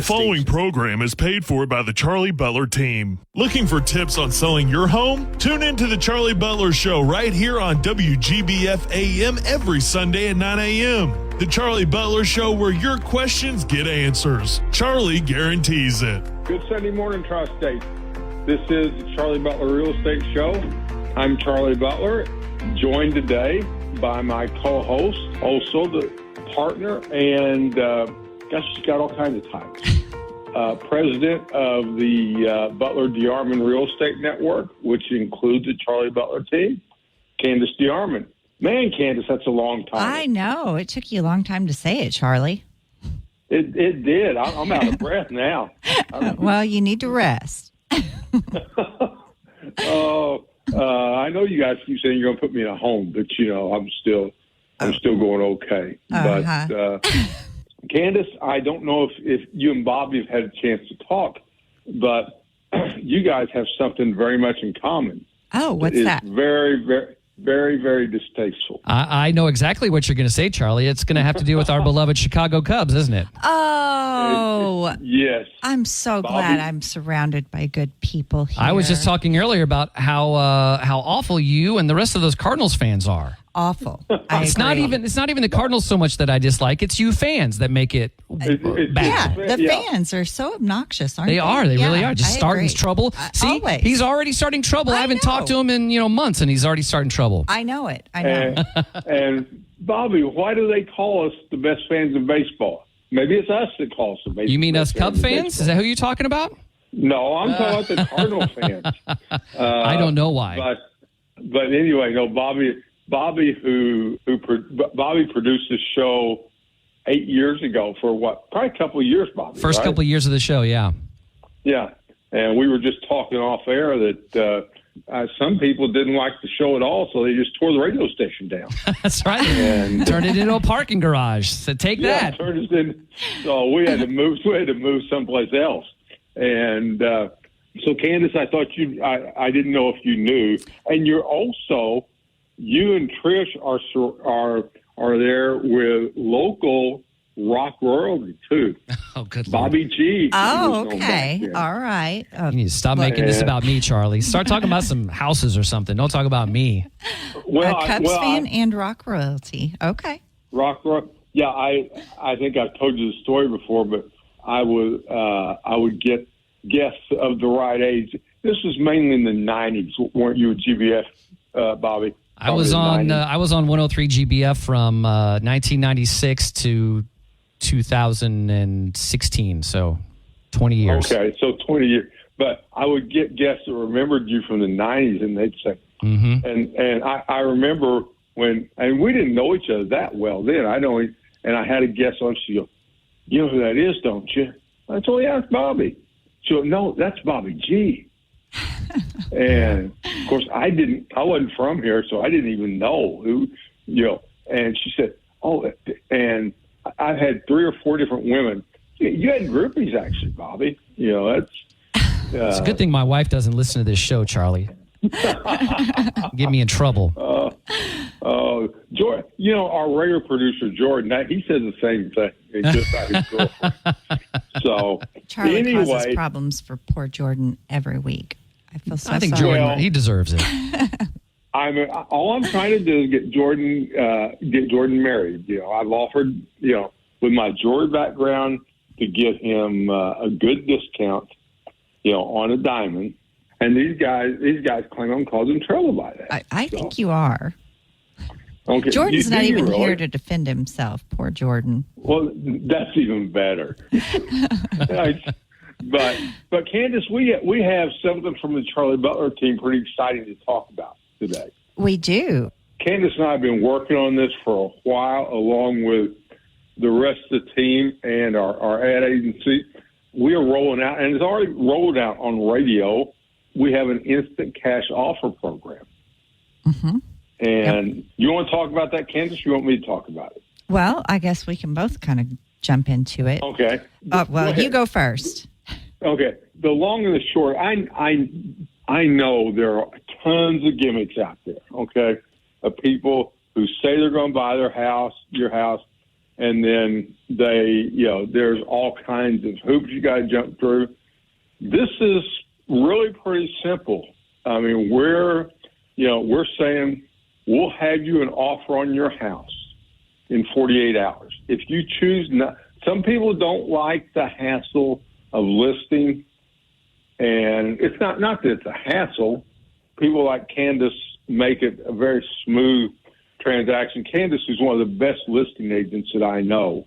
following program is paid for by the Charlie Butler team. Looking for tips on selling your home? Tune in to the Charlie Butler Show right here on WGBF AM every Sunday at 9 a.m. The Charlie Butler Show, where your questions get answers. Charlie guarantees it. Good Sunday morning, Tri-State. This is the Charlie Butler Real Estate Show. I'm Charlie Butler, joined today by my co-host, also the partner, and gosh, she's got all kinds of titles. President of the Butler DeArmond Real Estate Network, which includes the Charlie Butler team, Candace DeArmond. Man, Candace, that's a long time. I know. It took you a long time to say it, Charlie. It did. I'm out of breath now. Well, you need to rest. I know you guys keep saying you're going to put me in a home, but I'm still going okay. But Candace, I don't know if you and Bobby have had a chance to talk, but you guys have something very much in common. Oh, what's that? Very, very, very, very distasteful. I know exactly what you're going to say, Charlie. It's going to have to do with our beloved Chicago Cubs, isn't it? Oh, yes. I'm so glad I'm surrounded by good people here. I was just talking earlier about how awful you and the rest of those Cardinals fans are. Awful. It's not even the Cardinals so much that I dislike. It's you fans that make it bad. Yeah, the fans are so obnoxious, aren't they? They are. They really are. Just starting trouble. See, always. He's already starting trouble. I haven't talked to him in months, and he's already starting trouble. I know it. I know. And Bobby, why do they call us the best fans in baseball? Maybe it's us that calls the baseball. You mean us Cub fans? Is that who you're talking about? No, I'm talking about the Cardinal fans. I don't know why. But anyway, no, Bobby produced this show 8 years ago for what? Probably a couple of years, Bobby. First couple of years of the show, yeah. Yeah, and we were just talking off air that some people didn't like the show at all, so they just tore the radio station down. That's right. And turned it into a parking garage. So take that. Turned us in. So we had to move. Someplace else. And so, Candace, I thought I didn't know if you knew, and you're also. You and Trish are there with local rock royalty too. Oh, good Lord. Bobby G. Oh, okay. All right. You need to stop making this about me, Charlie. Start talking about some houses or something. Don't talk about me. Well, a Cubs fan and rock royalty. Okay. Rock. Yeah, I think I've told you the story before, but I would get guests of the right age. This was mainly in the 90s, weren't you at GBF, Bobby? I was on 103 GBF from 1996 to 2016, so 20 years. Okay, so 20 years. But I would get guests that remembered you from the 90s, and they'd say, and I remember when, and we didn't know each other that well then. And I had a guest on. She goes, "You know who that is, don't you?" I told, "Yeah, it's Bobby." She goes, "No, that's Bobby G." And of course, I wasn't from here, so I didn't even know who, And she said, "Oh," and I've had 3 or 4 different women. You had groupies, actually, Bobby. That's. It's a good thing my wife doesn't listen to this show, Charlie. Get me in trouble. Jordan, our regular producer Jordan, he says the same thing. It's just about his girlfriend. So Charlie causes problems for poor Jordan every week. I feel so I think sorry. Jordan, he deserves it. All I'm trying to do is get Jordan married. I've offered, with my jewelry background, to get him a good discount, on a diamond. And these guys claim I'm causing trouble by that. I think you are. Okay. Jordan's not even here to defend himself. Poor Jordan. Well, that's even better. But Candace, we have something from the Charlie Butler team pretty exciting to talk about today. We do. Candace and I have been working on this for a while, along with the rest of the team and our ad agency. We are rolling out, and it's already rolled out on radio. We have an instant cash offer program. Mm-hmm. And you want to talk about that, Candace, or you want me to talk about it? Well, I guess we can both kind of jump into it. Okay. Well, you go first. Okay. The long and the short, I know there are tons of gimmicks out there, okay, of people who say they're going to buy your house, and then there's all kinds of hoops you got to jump through. This is really pretty simple. I mean, we're saying we'll have you an offer on your house in 48 hours. If you choose not, some people don't like the hassle of listing, and it's not that it's a hassle. People like Candace make it a very smooth transaction. Candace is one of the best listing agents that I know.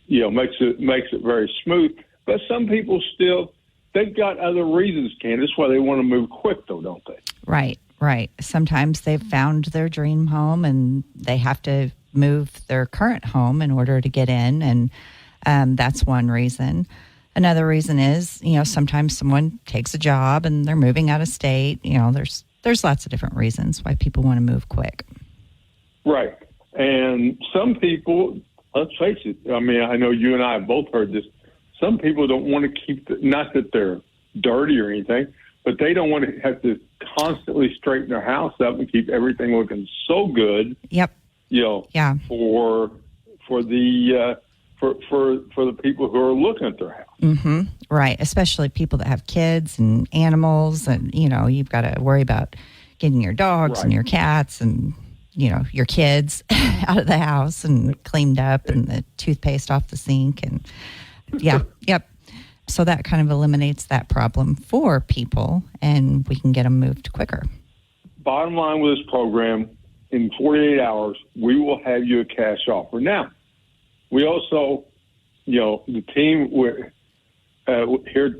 Makes it very smooth. But some people still, they've got other reasons, Candace, why they want to move quick, though, don't they? Right. Sometimes they've found their dream home and they have to move their current home in order to get in, and that's one reason. Another reason is, sometimes someone takes a job and they're moving out of state. There's lots of different reasons why people want to move quick. Right. And some people, let's face it, I mean, I know you and I have both heard this, some people don't want to keep, not that they're dirty or anything, but they don't want to have to constantly straighten their house up and keep everything looking so good. Yep. For the people who are looking at their house. Mm-hmm. Right. Especially people that have kids and animals, and you've got to worry about getting your dogs and your cats and your kids out of the house and cleaned up and the toothpaste off the sink, and yep. So that kind of eliminates that problem for people, and we can get them moved quicker. Bottom line with this program, in 48 hours, we will have you a cash offer. Now, we also, the team here at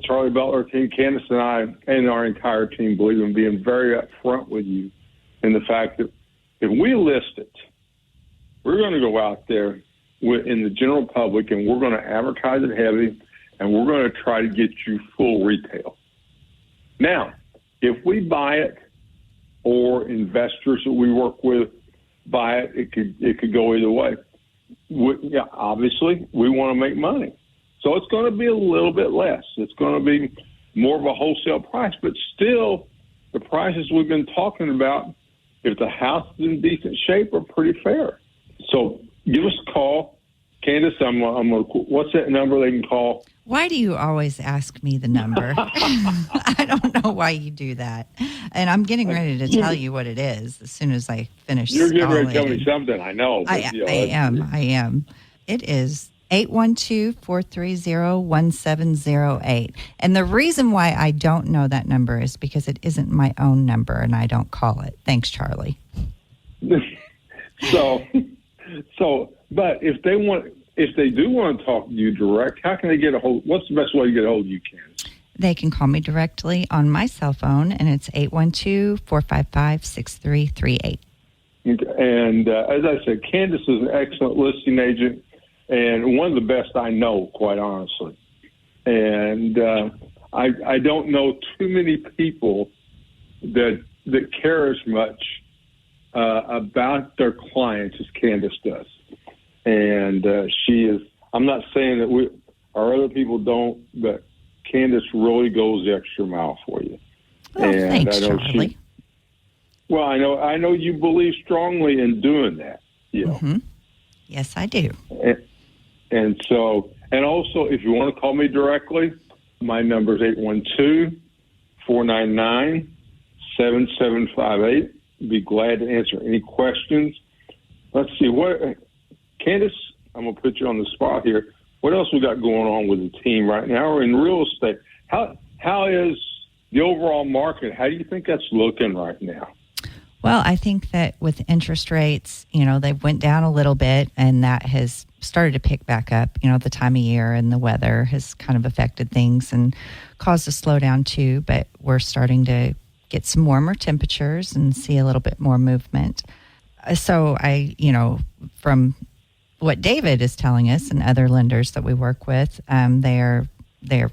Charlie Butler team, Candace and I, and our entire team believe in being very upfront with you in the fact that if we list it, we're going to go out there in the general public and we're going to advertise it heavy, and we're going to try to get you full retail. Now, if we buy it or investors that we work with buy it, it could go either way. Obviously, we want to make money. So it's going to be a little bit less. It's going to be more of a wholesale price, but still the prices we've been talking about, if the house is in decent shape, are pretty fair. So give us a call. Candace, what's that number they can call? Why do you always ask me the number? I don't know why you do that. And I'm getting ready to tell you what it is as soon as I finish. You're getting ready to tell me something, I know. But, I am. It is 812-430-1708. And the reason why I don't know that number is because it isn't my own number and I don't call it. Thanks, Charlie. But if they do want to talk to you direct, how can they get a hold? What's the best way to get a hold of you, Candace? They can call me directly on my cell phone, and it's 812-455-6338. And as I said, Candace is an excellent listing agent and one of the best I know, quite honestly. And I don't know too many people that care as much about their clients as Candace does. And she is, I'm not saying that our other people don't, but Candace really goes the extra mile for you. Oh, and thanks, Charlie. I know you believe strongly in doing that. Mm-hmm. Yes, I do. And also, if you want to call me directly, my number is 812-499-7758. Be glad to answer any questions. Let's see, Candace, I'm going to put you on the spot here. What else we got going on with the team right now or in real estate? How is the overall market? How do you think that's looking right now? Well, I think that with interest rates, they went down a little bit, and that has started to pick back up. The time of year and the weather has kind of affected things and caused a slowdown too, but we're starting to get some warmer temperatures and see a little bit more movement. So from what David is telling us and other lenders that we work with, they're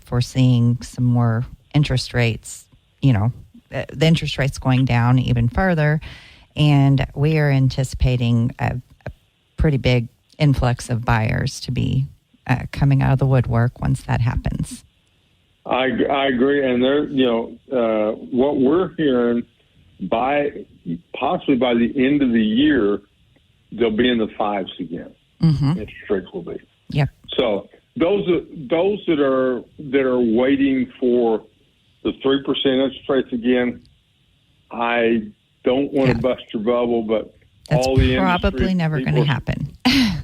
foreseeing some more interest rates, the interest rates going down even further. And we are anticipating a pretty big influx of buyers to be coming out of the woodwork once that happens. I agree. And what we're hearing, possibly by the end of the year, they'll be in the fives again. interest rates will be. Yep. So those that are waiting for the 3% interest rates again, I don't want to bust your bubble, but that's all the probably never going to happen.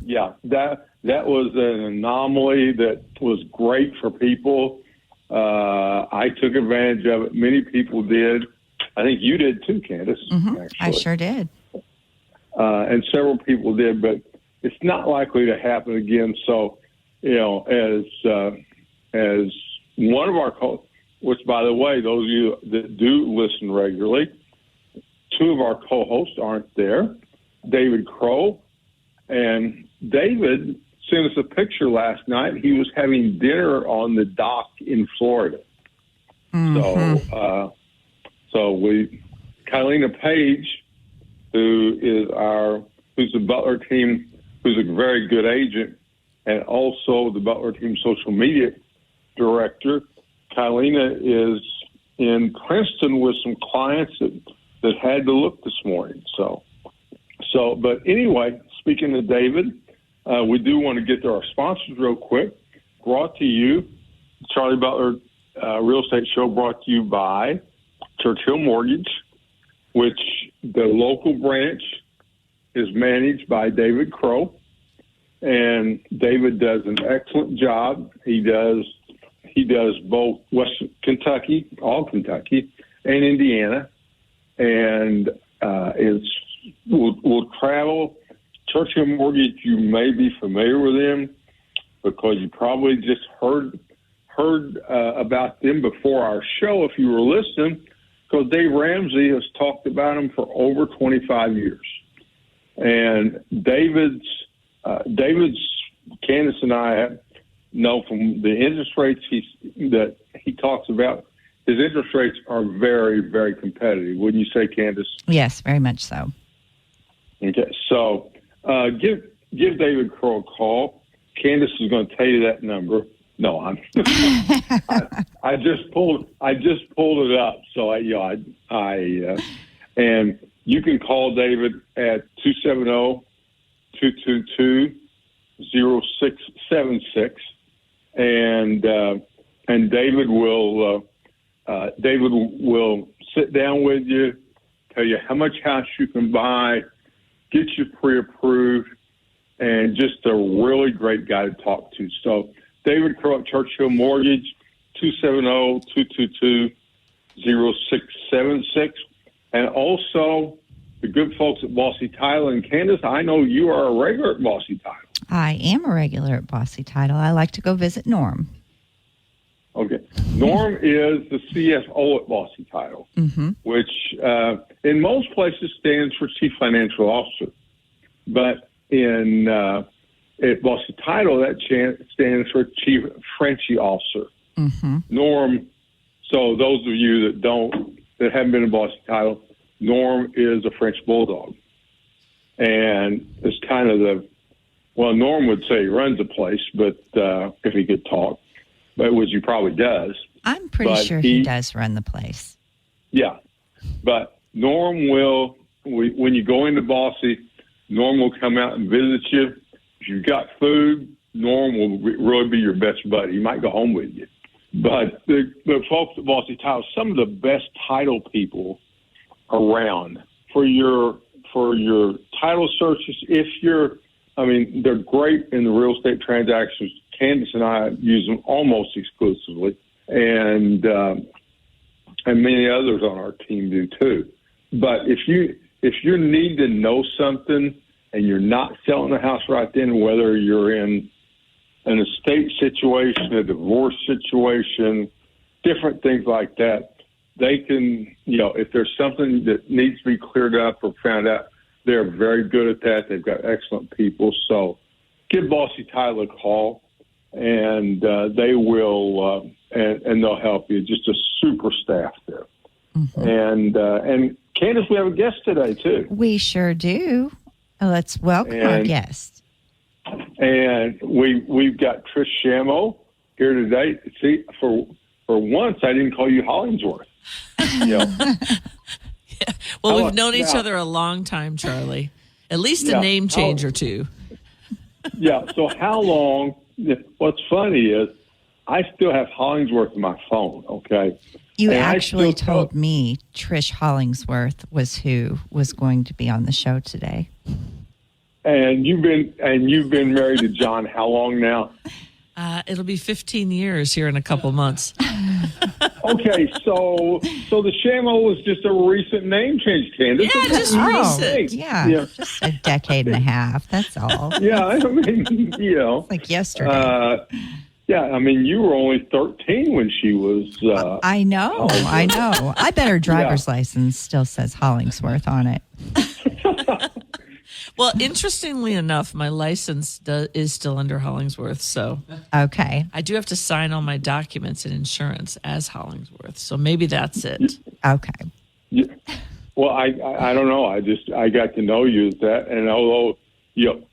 Yeah, that was an anomaly that was great for people. I took advantage of it. Many people did. I think you did too, Candace. I sure did. And several people did, but it's not likely to happen again. So, as one of our which, by the way, those of you that do listen regularly, two of our co-hosts aren't there, David Crow. And David sent us a picture last night. He was having dinner on the dock in Florida. So Kylena Page, who's the Butler team, who's a very good agent, and also the Butler team social media director. Kylena is in Princeton with some clients that had to look this morning. But anyway, speaking of David, we do want to get to our sponsors real quick. Brought to you, Charlie Butler Real Estate Show brought to you by Churchill Mortgage, which the local branch is managed by David Crow. And David does an excellent job. He does both Western Kentucky, all Kentucky, and Indiana. And will travel. Churchill Mortgage, you may be familiar with them because you probably just heard about them before our show if you were listening, because Dave Ramsey has talked about them for over 25 years. And David's Candace and I know from the interest rates that he talks about, his interest rates are very, very competitive. Wouldn't you say, Candace? Yes, very much so. Okay, so give David Crow a call. Candace is going to tell you that number. No, I just pulled it up. So and you can call David at 270-222-0676, and David will sit down with you, tell you how much house you can buy, get you pre-approved, and just a really great guy to talk to. So David Crow at Churchill Mortgage, 270-222-0676. And also the good folks at Bossy Title. And Candace, I know you are a regular at Bossy Title. I am a regular at Bossy Title. I like to go visit Norm. Okay. Norm is the CFO at Bossy Title, which in most places stands for Chief Financial Officer. But at Bossy Title, that stands for Chief Frenchie Officer. Norm, so those of you that haven't been in Bossy Title, Norm is a French Bulldog. And it's kind of Norm would say he runs the place, but if he could talk, which he probably does. I'm pretty sure he does run the place. Yeah. But Norm will, when you go into Bossy, Norm will come out and visit you. If you've got food, Norm will really be your best buddy. He might go home with you. But the folks at Bossy Title, some of the best title people around for your title searches. They're great in the real estate transactions. Candace and I use them almost exclusively, and many others on our team do too. But if you need to know something and you're not selling the house right then, whether you're in an estate situation, a divorce situation, different things like that, they can, if there's something that needs to be cleared up or found out, they're very good at that. They've got excellent people. So give Bossy Title a call, and they will, and they'll help you. Just a super staff there. And Candace, we have a guest today too. We sure do. Let's welcome our guest. And we've got Trish Shamo here today. See, for once, I didn't call you Hollingsworth. Well, we've known each other a long time, Charlie. At least a name change or two. Yeah. So how long? What's funny is I still have Hollingsworth in my phone. Okay. You And actually told me Trish Hollingsworth was who was going to be on the show today. And you've been married to John how long now? It'll be 15 years here in a couple months. Okay, so the Shamo was just a recent name change, Candace. Yeah, just recent. Yeah, just a decade and a half. That's all. Yeah, I mean, like yesterday. Yeah, I mean, you were only 13 when she was. I know. I bet her driver's license still says Hollingsworth on it. Well, interestingly enough, my license is still under Hollingsworth, so okay. I do have to sign all my documents and insurance as Hollingsworth, so maybe that's it. Okay. Yeah. Well, I don't know. I got to know you as that, and although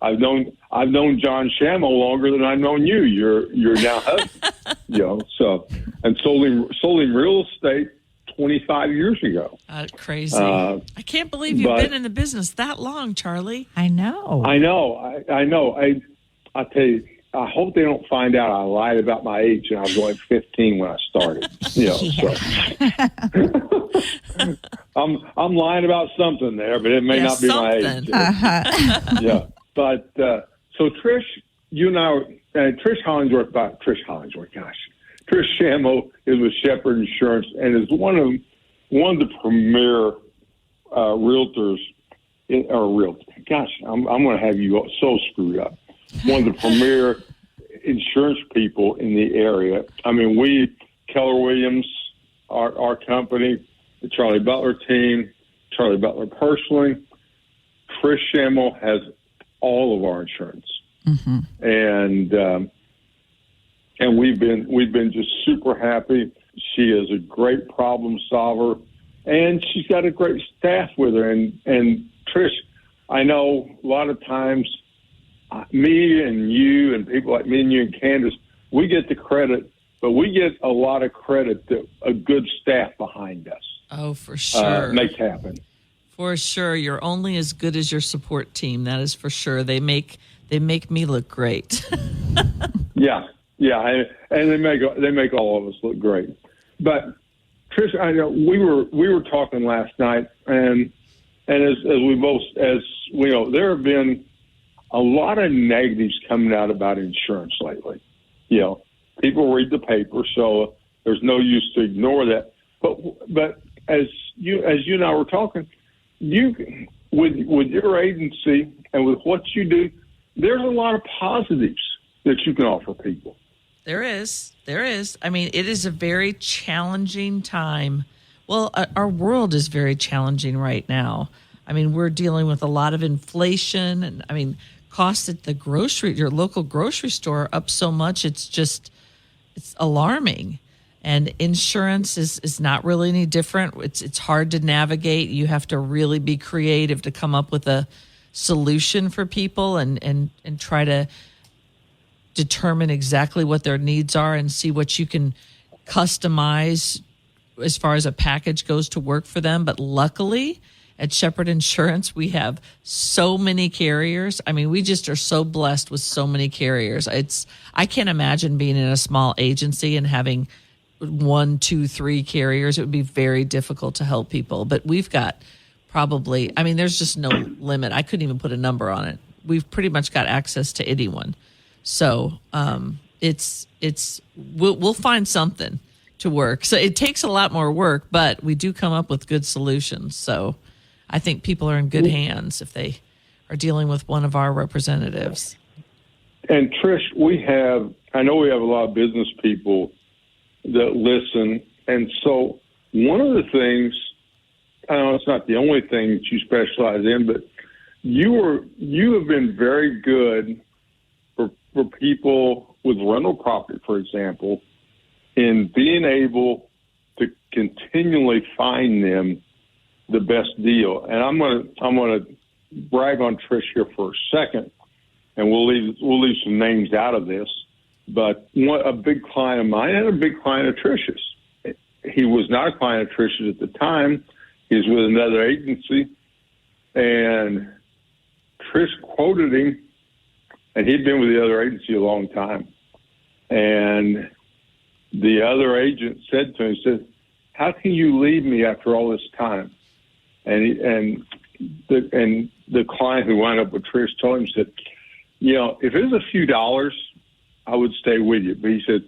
I've known John Shamo longer than I've known you. You're now husband. So and sold him real estate 25 years ago. Crazy. I can't believe you've been in the business that long, Charlie. I know. I know. I tell you, I hope they don't find out I lied about my age and I was only 15 when I started. So I'm lying about something there, but it may not be my age. Yeah. But so Trish, you and I, Trish Hollingsworth, gosh. Trish Shamo is with Shepherd Insurance and is one of the premier realtors. Gosh, I'm going to have you so screwed up. One of the premier insurance people in the area. I mean, Keller Williams, our company, the Charlie Butler team, Charlie Butler personally, Trish Shamo has all of our insurance, and we've been just super happy. She is a great problem solver, and she's got a great staff with her. And Trish, I know a lot of times, me and you and people like me and you and Candace, we get the credit, but we get a lot of credit that a good staff behind us. Oh, for sure, makes happen. For sure, you're only as good as your support team. That is for sure. They make me look great. Yeah, and they make all of us look great. But Trish, I know we were talking last night, and as we know, there have been a lot of negatives coming out about insurance lately. People read the paper, so there's no use to ignore that. But as you and I were talking, you with your agency and with what you do, there's a lot of positives that you can offer people. There is. I mean, it is a very challenging time. Well, our world is very challenging right now. I mean, we're dealing with a lot of inflation, and I mean, costs at your local grocery store up so much, it's alarming. And insurance is not really any different. It's hard to navigate. You have to really be creative to come up with a solution for people and try to determine exactly what their needs are and see what you can customize as far as a package goes to work for them. But luckily, at Shepherd Insurance, we have so many carriers. I mean, we just are so blessed with so many carriers. I can't imagine being in a small agency and having 1, 2, 3 carriers. It would be very difficult to help people. But we've got there's just no limit. I couldn't even put a number on it. We've pretty much got access to anyone. So we'll find something to work. So it takes a lot more work, but we do come up with good solutions. So I think people are in good hands if they are dealing with one of our representatives. And Trish, I know we have a lot of business people that listen. And so one of the things, I know it's not the only thing that you specialize in, but you have been very good for people with rental property, for example, in being able to continually find them the best deal. And I'm gonna brag on Trish here for a second, and we'll leave some names out of this. But a big client of mine and a big client of Trish's. He was not a client of Trish's at the time. He was with another agency, and Trish quoted him and he'd been with the other agency a long time. And the other agent said to him, he said, "How can you leave me after all this time?" And the client who wound up with Trish told him, said, "If it was a few dollars, I would stay with you." But he said,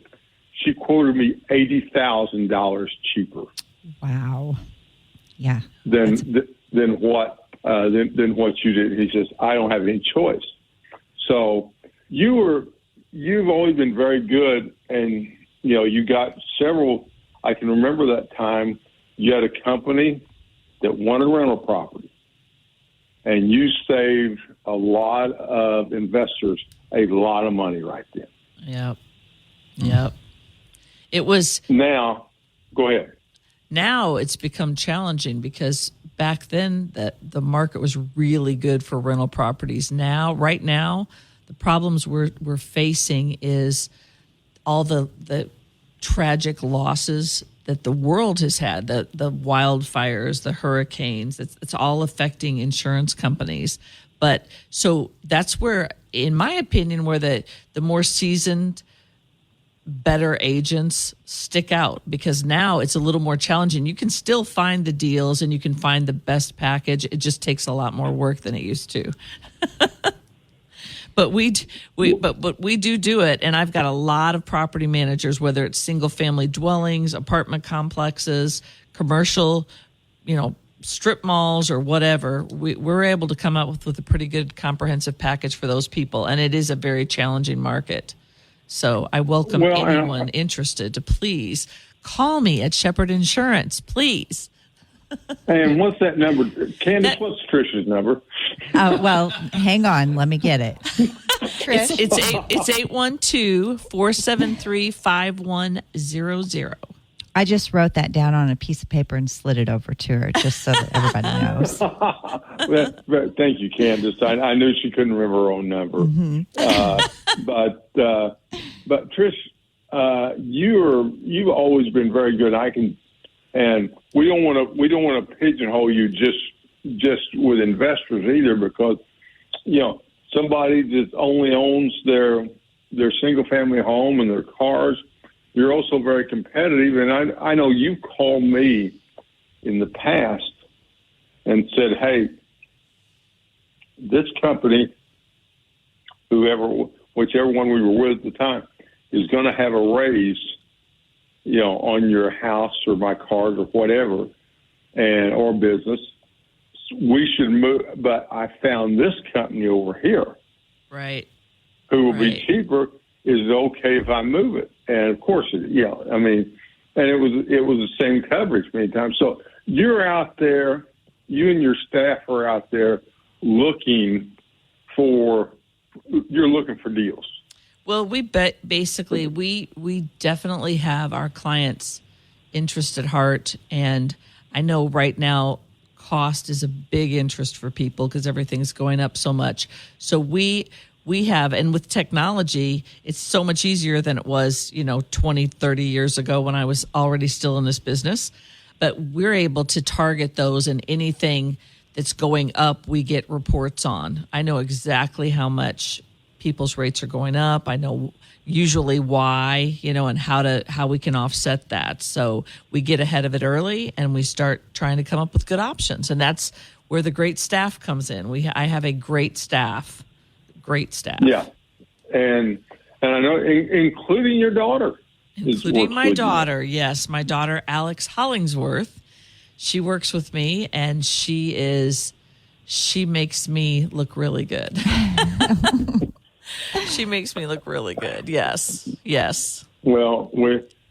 "She quoted me $80,000 cheaper." Wow. Yeah. Than what you did. He says, "I don't have any choice." So you've always been very good, and you got several. I can remember that time you had a company that wanted rental property, and you saved a lot of investors a lot of money right then. Yep. It was. Now, go ahead. Now it's become challenging because back then the market was really good for rental properties. Right now, the problems we're facing is all the tragic losses that the world has had, the wildfires, the hurricanes. It's all affecting insurance companies. But so that's where, in my opinion, where the more seasoned, better agents stick out, because now it's a little more challenging. You can still find the deals and you can find the best package. It just takes a lot more work than it used to. But we do it, and I've got a lot of property managers, whether it's single family dwellings, apartment complexes, commercial, strip malls or whatever. We're able to come up with a pretty good comprehensive package for those people, and it is a very challenging market. So I welcome anyone interested to please call me at Shepherd Insurance, please. And what's that number? Candace, what's Trish's number? Well, hang on. Let me get it. Trish? It's 812-473-5100. I just wrote that down on a piece of paper and slid it over to her just so that everybody knows. Thank you, Candace. I knew she couldn't remember her own number. Mm-hmm. But Trish, you've always been very good. And we don't want to pigeonhole you just with investors either, because somebody that only owns their single family home and their cars. You're also very competitive, and I know you called me in the past and said, "Hey, this company, whichever one we were with at the time, is going to have a raise, on your house or my cars or whatever, or business. We should move." But I found this company over here, right, who will be cheaper. Is it okay if I move it? And of course, and it was the same coverage many times. So you're out there, you and your staff are out there looking for deals. Well, we definitely have our clients' interest at heart, and I know right now cost is a big interest for people because everything's going up so much. So we have, and with technology, it's so much easier than it was, 20, 30 years ago when I was already still in this business. But we're able to target those, and anything that's going up, we get reports on. I know exactly how much people's rates are going up. I know usually why, and how we can offset that. So we get ahead of it early, and we start trying to come up with good options. And that's where the great staff comes in. I have a great staff. Yeah. And I know, including your daughter. Including my daughter, yes. My daughter, Alex Hollingsworth. She works with me, and she makes me look really good. She makes me look really good. Yes. Well,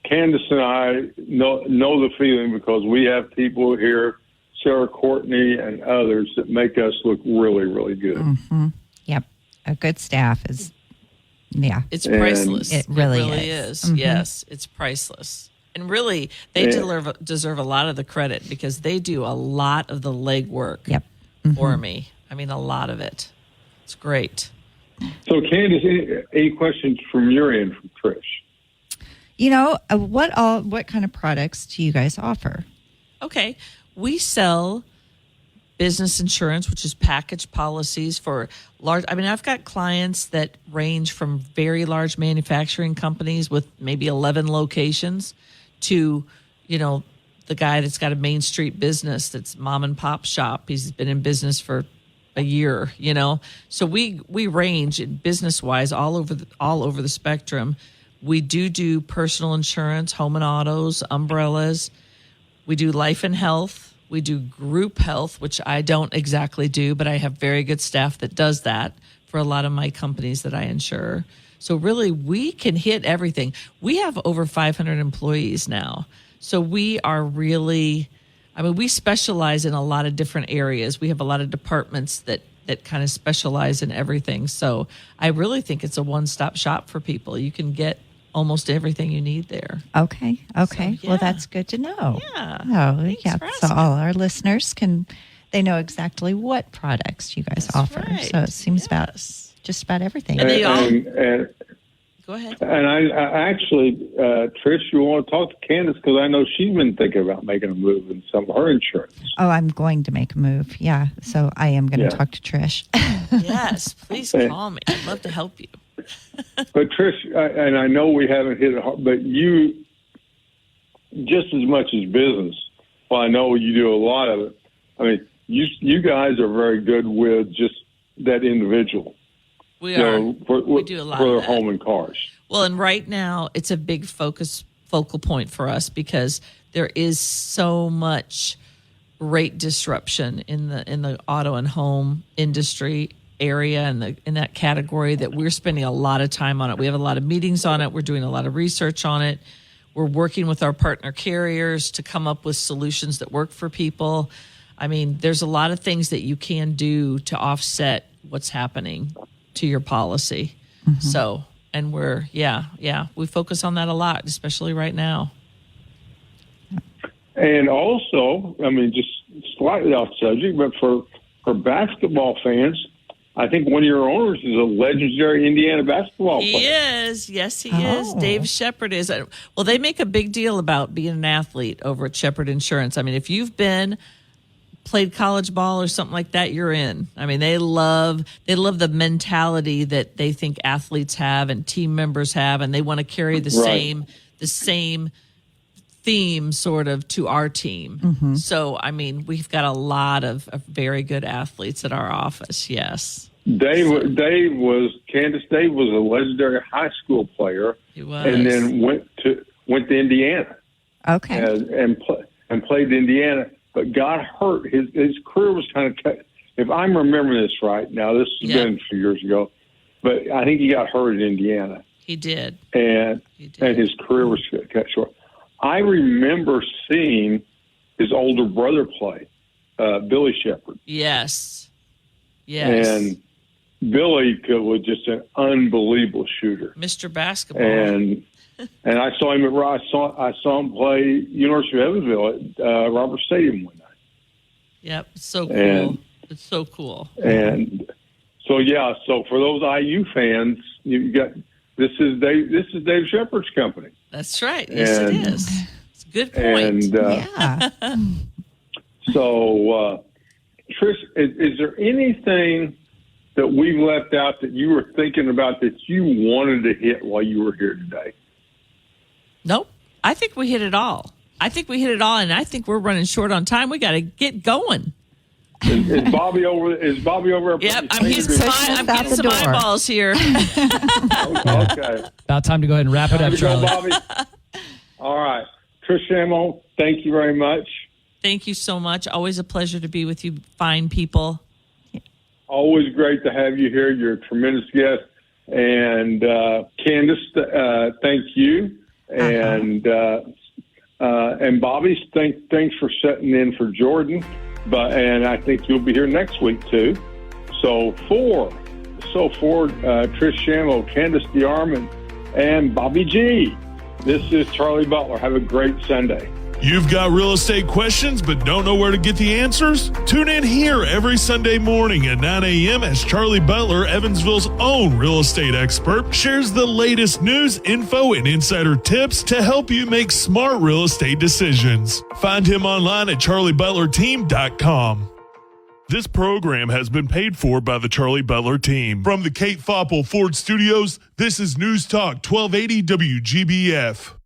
Candace and I know the feeling, because we have people here, Sarah Courtney and others, that make us look really, really good. Mm-hmm. Yep. A good staff is, it's priceless. It really is. Mm-hmm. Yes, it's priceless. And really, they deserve a lot of the credit, because they do a lot of the legwork for me. I mean, a lot of it. It's great. So, Candace, any questions from your end from Trish? What kind of products do you guys offer? Okay. We sell business insurance, which is package policies for large. I mean, I've got clients that range from very large manufacturing companies with maybe 11 locations to, the guy that's got a Main Street business that's mom and pop shop. He's been in business for a year, So we range business wise all over the spectrum. We do personal insurance, home and autos, umbrellas. We do life and health. We do group health, which I don't exactly do, but I have very good staff that does that for a lot of my companies that I insure. So really, we can hit everything. We have over 500 employees now. So we are really, we specialize in a lot of different areas. We have a lot of departments that kind of specialize in everything. So I really think it's a one-stop shop for people. You can get almost everything you need there. Okay. So, Well, that's good to know. Yeah. So all our listeners they know exactly what products you guys offer. Right. So it seems about just about everything. And they all... And Go ahead. And I actually, Trish, you want to talk to Candace because I know she's been thinking about making a move in some of her insurance. Oh, I'm going to make a move. Yeah. So I am going to talk to Trish. Yes, please call me. I'd love to help you. But Trish, and I know we haven't hit it hard, but you, just as much as business, well, I know you do a lot of it. I mean, you guys are very good with just that individual. We are. We do a lot for their of that. home and cars. Well, and right now it's a big focal point for us because there is so much rate disruption in the auto and home industry area and in that category that we're spending a lot of time on it. We have a lot of meetings on it. We're doing a lot of research on it. We're working with our partner carriers to come up with solutions that work for people. I mean, there's a lot of things that you can do to offset what's happening to your policy. Mm-hmm. So, and we focus on that a lot, especially right now. And also, I mean, just slightly off subject, but for basketball fans, I think one of your owners is a legendary Indiana basketball player. He is. Yes, he is. Dave Shepard is. Well, they make a big deal about being an athlete over at Shepard Insurance. I mean, if you've played college ball or something like that, you're in. I mean, they love the mentality that they think athletes have and team members have, and they want to carry the same theme sort of to our team. Mm-hmm. So, I mean, we've got a lot of very good athletes at our office. Yes. Candace Dave was a legendary high school player. He was. And then went to Indiana. Okay. And played Indiana, but got hurt. His career was kind of cut. If I'm remembering this right, now this has been a few years ago, but I think he got hurt in Indiana. He did. And his career was cut short. I remember seeing his older brother play, Billy Shepard. Yes. And Billy was just an unbelievable shooter, Mr. Basketball. And I saw him I saw him play University of Evansville at Robert Stadium one night. Yep, so cool. It's so cool. And so so for those IU fans, you got this is Dave Shepard's company. That's right. Yes, it is. It's a good point. And so, Trish, is there anything that we've left out that you were thinking about that you wanted to hit while you were here today? Nope. I think we hit it all. And I think we're running short on time. We got to get going. Is Bobby over? Yep, I'm getting some eyeballs here. Okay. About time to go ahead and wrap it up, Charlie. Bobby. All right. Trish Shamo, thank you very much. Thank you so much. Always a pleasure to be with you fine people. Always great to have you here. You're a tremendous guest. And Candace, thank you. And Bobby, thanks for setting in for Jordan. And I think you'll be here next week too. So for Trish Shamo, Candace DeArmond, and Bobby G, this is Charlie Butler. Have a great Sunday. You've got real estate questions but don't know where to get the answers? Tune in here every Sunday morning at 9 a.m. as Charlie Butler, Evansville's own real estate expert, shares the latest news, info, and insider tips to help you make smart real estate decisions. Find him online at charliebutlerteam.com. This program has been paid for by the Charlie Butler team. From the Kate Foppel Ford Studios, this is News Talk 1280 WGBF.